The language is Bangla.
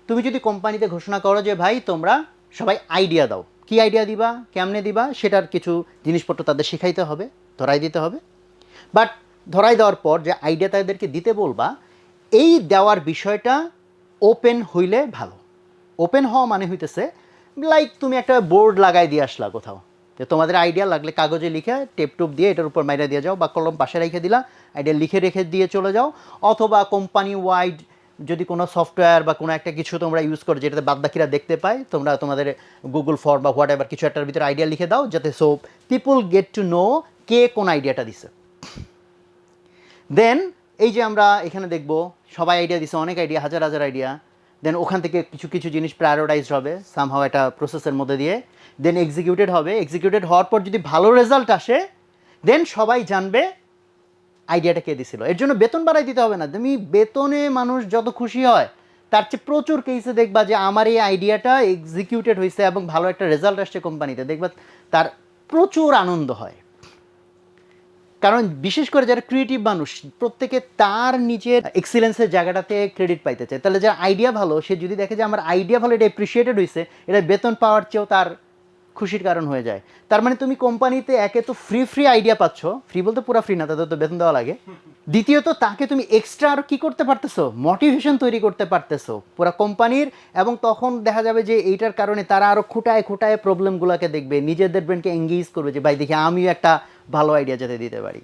তুমি যদি কোম্পানিতে ঘোষণা করো যে ভাই তোমরা সবাই আইডিয়া দাও, কি আইডিয়া দিবা, কেমনে দিবা, সেটার কিছু জিনিসপত্র তাদের শেখাইতে হবে, ধরাই দিতে হবে। বাট ধরাই দেওয়ার পর যে আইডিয়া তাদেরকে দিতে বলবা, এই দেওয়ার বিষয়টা ওপেন হইলে ভালো। ওপেন হওয়া মানে হইতেছে লাইক তুমি একটা বোর্ড লাগাই দিয়ে আসলা কোথাও, যে তোমাদের আইডিয়া লাগলে কাগজে লিখে টেপ টুপ দিয়ে এটার উপর মাইরা দিয়ে যাও, বা কলম পাশে রেখে দিলা, আইডিয়া লিখে রেখে দিয়ে চলে যাও। অথবা কোম্পানি ওয়াইড যদি কোনো সফটওয়্যার বা কোনো একটা কিছু তোমরা ইউজ করো যেটাতে বাদবাকিরা দেখতে পায়, তোমরা তোমাদের গুগল ফর্ম বা হোয়াট এভার কিছু একটার ভিতরে আইডিয়া লিখে দাও, যাতে so people get to know কে কোন আইডিয়াটা দিছে। দেন এই যে আমরা এখানে দেখব সবাই আইডিয়া দিছে, অনেক আইডিয়া, হাজার হাজার আইডিয়া। দেন ওখান থেকে কিছু কিছু জিনিস প্রায়োরিটাইজড হবে সামহাও একটা প্রসেসের মধ্যে দিয়ে, দেন এক্সিকিউটেড হবে। এক্সিকিউটেড হওয়ার পর যদি ভালো রেজাল্ট আসে, দেন সবাই জানবে আইডিয়াটা কে দিছিল। এর জন্য বেতন বাড়াই দিতে হবে না, তুমি বেতনে মানুষ যত খুশি হয় তার চেয়ে প্রচুর কেসে দেখবা যে আমার এই আইডিয়াটা এক্সিকিউটেড হয়েছে এবং ভালো একটা রেজাল্ট আসছে কোম্পানিতে, দেখবা তার প্রচুর আনন্দ হয়। কারণ বিশেষ করে যারা ক্রিয়েটিভ মানুষ, প্রত্যেকে তার নিজের এক্সিলেন্সের জায়গাটাতে ক্রেডিট পাইতে চায়। তাহলে যার আইডিয়া ভালো, সে যদি দেখে যে আমার আইডিয়া ভালো, এটা অ্যাপ্রিসিয়েটেড হয়েছে, এটা বেতন পাওয়ার চেয়েও তার খুশির কারণ হয়ে যায়। তার মানে তুমি কোম্পানিতে একে তো ফ্রি আইডিয়া পাচ্ছ, ফ্রি বলতে পুরো ফ্রি না, তাদের তো বেতন দেওয়া লাগে। দ্বিতীয়ত তাকে তুমি এক্সট্রা আরও কী করতে পারতেছো, মোটিভেশন তৈরি করতে পারতেছো পুরো কোম্পানির। এবং তখন দেখা যাবে যে এইটার কারণে তারা আরও খুঁটায় খুঁটায় প্রবলেমগুলোকে দেখবে, নিজেদের ব্রেনকে এঙ্গেজ করবে যে ভাই দেখি আমিও একটা ভালো আইডিয়া যাতে দিতে পারি।